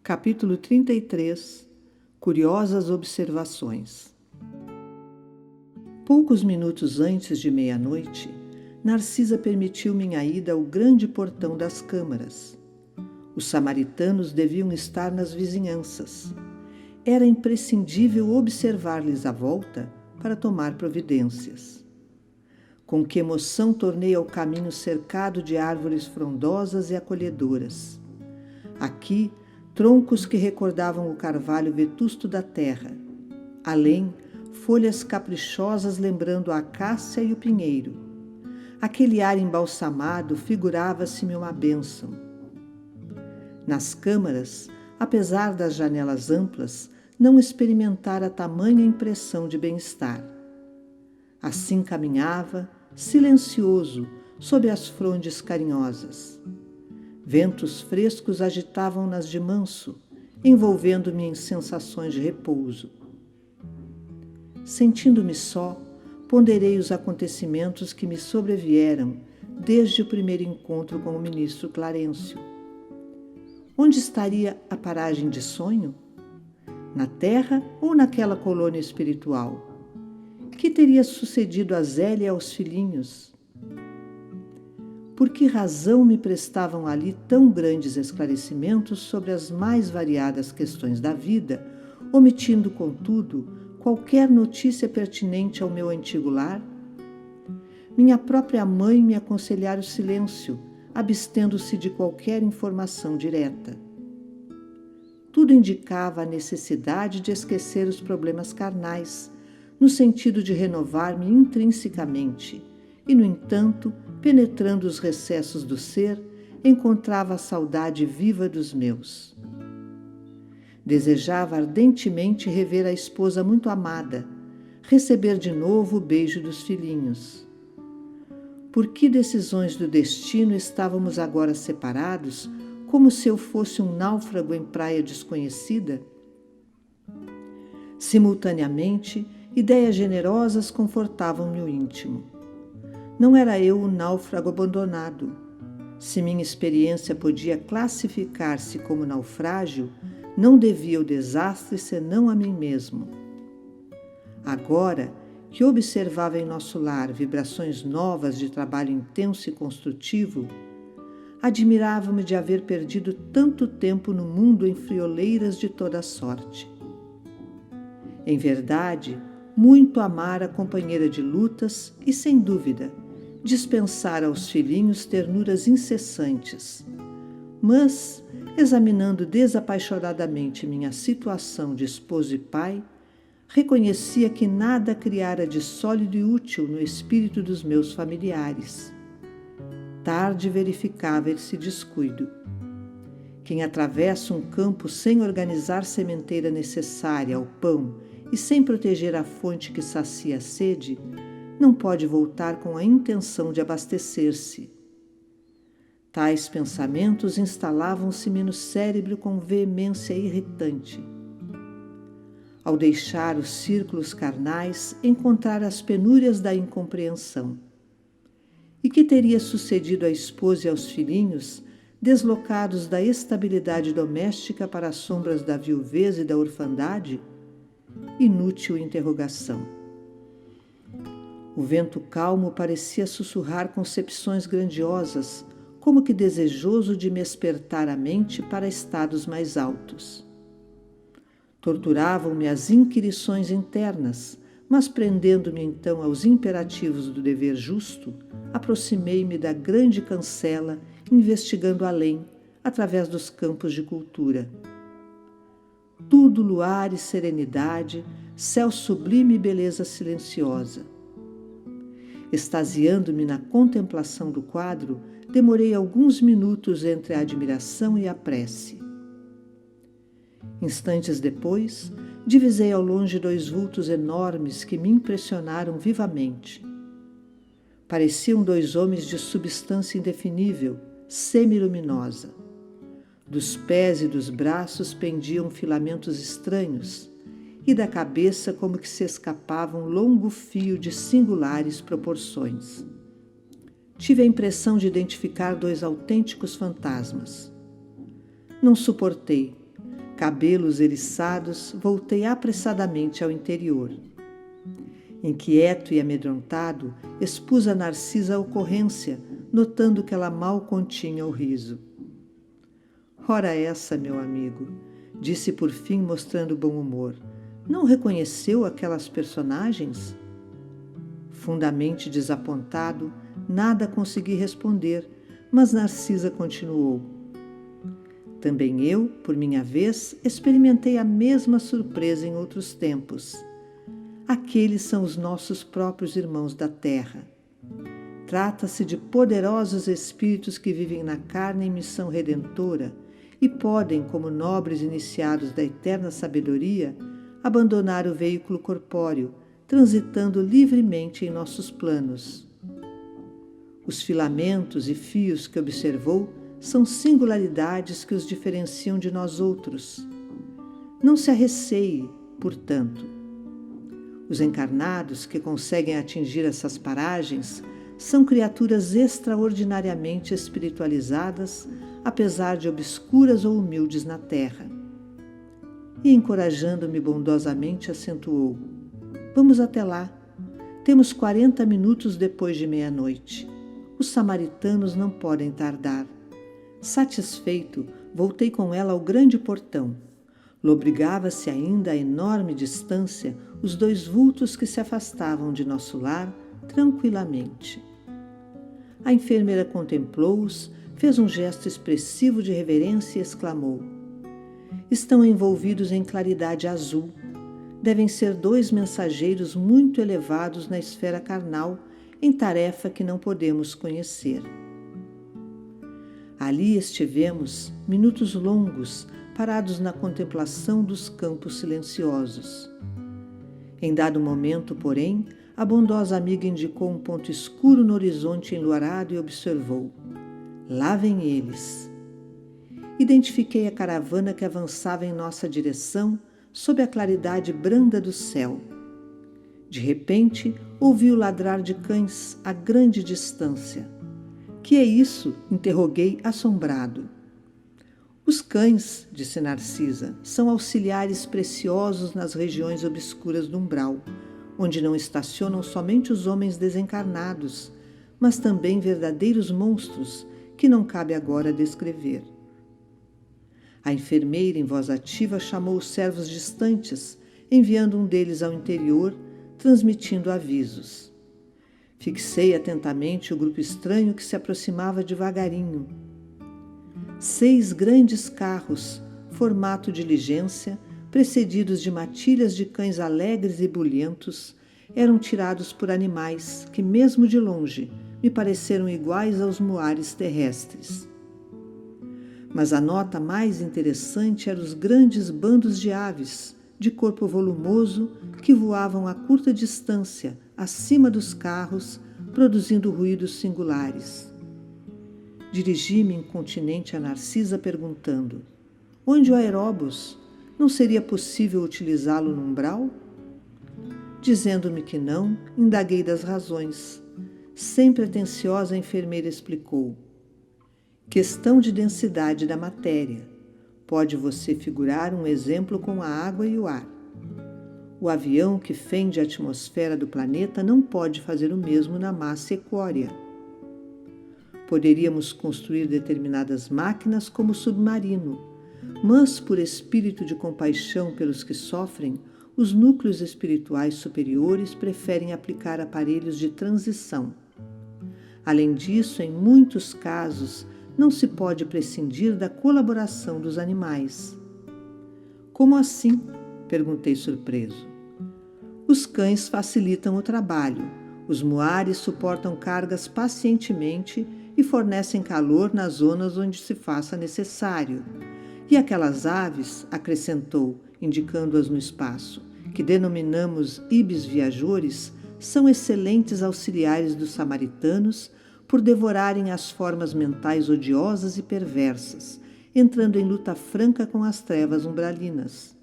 Capítulo 33 Curiosas observações. Poucos minutos antes de meia-noite, Narcisa permitiu minha ida ao grande portão das câmaras. Os samaritanos deviam estar nas vizinhanças. Era imprescindível observar-lhes a volta para tomar providências. Com que emoção tornei ao caminho cercado de árvores frondosas e acolhedoras. Aqui, troncos que recordavam o carvalho vetusto da terra. Além, folhas caprichosas lembrando a acácia e o pinheiro. Aquele ar embalsamado figurava-se-me uma bênção. Nas câmaras, apesar das janelas amplas, não experimentara tamanha impressão de bem-estar. Assim caminhava, silencioso, sob as frondes carinhosas. Ventos frescos agitavam-nas de manso, envolvendo-me em sensações de repouso. Sentindo-me só, ponderei os acontecimentos que me sobrevieram desde o primeiro encontro com o ministro Clarencio. Onde estaria a paragem de sonho? Na terra ou naquela colônia espiritual? Que teria sucedido a Zélia e aos filhinhos? Por que razão me prestavam ali tão grandes esclarecimentos sobre as mais variadas questões da vida, omitindo, contudo, qualquer notícia pertinente ao meu antigo lar? Minha própria mãe me aconselhara o silêncio, abstendo-se de qualquer informação direta. Tudo indicava a necessidade de esquecer os problemas carnais, no sentido de renovar-me intrinsecamente, e, no entanto, penetrando os recessos do ser, encontrava a saudade viva dos meus. Desejava ardentemente rever a esposa muito amada, receber de novo o beijo dos filhinhos. Por que decisões do destino estávamos agora separados, como se eu fosse um náufrago em praia desconhecida? Simultaneamente, ideias generosas confortavam-me o íntimo. Não era eu o náufrago abandonado. Se minha experiência podia classificar-se como naufrágio, não devia o desastre senão a mim mesmo. Agora que observava em nosso lar vibrações novas de trabalho intenso e construtivo, admirava-me de haver perdido tanto tempo no mundo em frioleiras de toda sorte. Em verdade, muito amara a companheira de lutas e, sem dúvida, dispensara aos filhinhos ternuras incessantes. Mas, examinando desapaixonadamente minha situação de esposo e pai, reconhecia que nada criara de sólido e útil no espírito dos meus familiares. Tarde verificava esse descuido. Quem atravessa um campo sem organizar sementeira necessária ao pão e sem proteger a fonte que sacia a sede, não pode voltar com a intenção de abastecer-se. Tais pensamentos instalavam-se-me no cérebro com veemência irritante. Ao deixar os círculos carnais, encontrara as penúrias da incompreensão. E que teria sucedido à esposa e aos filhinhos, deslocados da estabilidade doméstica para as sombras da viuvez e da orfandade? Inútil interrogação. O vento calmo parecia sussurrar concepções grandiosas, como que desejoso de me espertar a mente para estados mais altos. Torturavam-me as inquirições internas, mas prendendo-me então aos imperativos do dever justo, aproximei-me da grande cancela, investigando além, através dos campos de cultura. Tudo luar e serenidade, céu sublime e beleza silenciosa. Extasiando-me na contemplação do quadro, demorei alguns minutos entre a admiração e a prece. Instantes depois, divisei ao longe dois vultos enormes que me impressionaram vivamente. Pareciam dois homens de substância indefinível, semiluminosa. Dos pés e dos braços pendiam filamentos estranhos, e da cabeça como que se escapava um longo fio de singulares proporções. Tive a impressão de identificar dois autênticos fantasmas. Não suportei. Cabelos eriçados, voltei apressadamente ao interior. Inquieto e amedrontado, expus a Narcisa a ocorrência, notando que ela mal continha o riso. Ora essa, meu amigo, disse por fim mostrando bom humor. Não reconheceu aquelas personagens? Fundamente desapontado, nada consegui responder, mas Narcisa continuou. Também eu, por minha vez, experimentei a mesma surpresa em outros tempos. Aqueles são os nossos próprios irmãos da terra. Trata-se de poderosos espíritos que vivem na carne em missão redentora e podem, como nobres iniciados da eterna sabedoria, abandonar o veículo corpóreo, transitando livremente em nossos planos. Os filamentos e fios que observou são singularidades que os diferenciam de nós outros. Não se arreceie, portanto. Os encarnados que conseguem atingir essas paragens são criaturas extraordinariamente espiritualizadas, apesar de obscuras ou humildes na terra. E, encorajando-me bondosamente, acentuou: vamos até lá. Temos 40 minutos depois de meia-noite. Os samaritanos não podem tardar. Satisfeito, voltei com ela ao grande portão. Lobrigava-se ainda a enorme distância os dois vultos que se afastavam de nosso lar tranquilamente. A enfermeira contemplou-os, fez um gesto expressivo de reverência e exclamou: estão envolvidos em claridade azul. Devem ser 2 mensageiros muito elevados na esfera carnal, em tarefa que não podemos conhecer. Ali estivemos, minutos longos, parados na contemplação dos campos silenciosos. Em dado momento, porém, a bondosa amiga indicou um ponto escuro no horizonte enluarado e observou: lá vêm eles. Identifiquei a caravana que avançava em nossa direção sob a claridade branda do céu. De repente, ouvi o ladrar de cães a grande distância. Que é isso? Interroguei, assombrado. Os cães, disse Narcisa, são auxiliares preciosos nas regiões obscuras do umbral, onde não estacionam somente os homens desencarnados, mas também verdadeiros monstros que não cabe agora descrever. A enfermeira, em voz ativa, chamou os servos distantes, enviando um deles ao interior, transmitindo avisos. Fixei atentamente o grupo estranho que se aproximava devagarinho. 6 grandes carros, formato diligência, precedidos de matilhas de cães alegres e bulhentos, eram tirados por animais que, mesmo de longe, me pareceram iguais aos muares terrestres. Mas a nota mais interessante eram os grandes bandos de aves, de corpo volumoso, que voavam a curta distância, acima dos carros, produzindo ruídos singulares. Dirigi-me incontinente a Narcisa, perguntando: onde o aeróbus? Não seria possível utilizá-lo no umbral? Dizendo-me que não, indaguei das razões. Sempre atenciosa, a enfermeira explicou: questão de densidade da matéria. Pode você figurar um exemplo com a água e o ar. O avião que fende a atmosfera do planeta não pode fazer o mesmo na massa equórea. Poderíamos construir determinadas máquinas como o submarino, mas, por espírito de compaixão pelos que sofrem, os núcleos espirituais superiores preferem aplicar aparelhos de transição. Além disso, em muitos casos, não se pode prescindir da colaboração dos animais. Como assim? Perguntei surpreso. Os cães facilitam o trabalho, os muares suportam cargas pacientemente e fornecem calor nas zonas onde se faça necessário. E aquelas aves, acrescentou, indicando-as no espaço, que denominamos ibis viajores, são excelentes auxiliares dos samaritanos por devorarem as formas mentais odiosas e perversas, entrando em luta franca com as trevas umbralinas.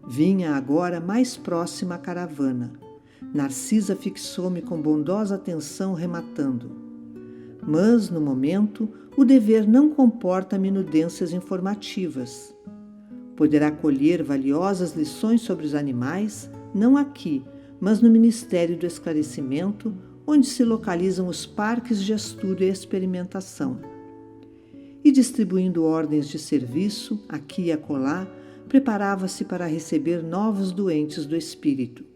Vinha agora mais próxima a caravana. Narcisa fixou-me com bondosa atenção, rematando: mas, no momento, o dever não comporta minudências informativas. Poderá colher valiosas lições sobre os animais, não aqui, mas no Ministério do Esclarecimento, onde se localizam os parques de estudo e experimentação. E distribuindo ordens de serviço, aqui e acolá, preparava-se para receber novos doentes do espírito.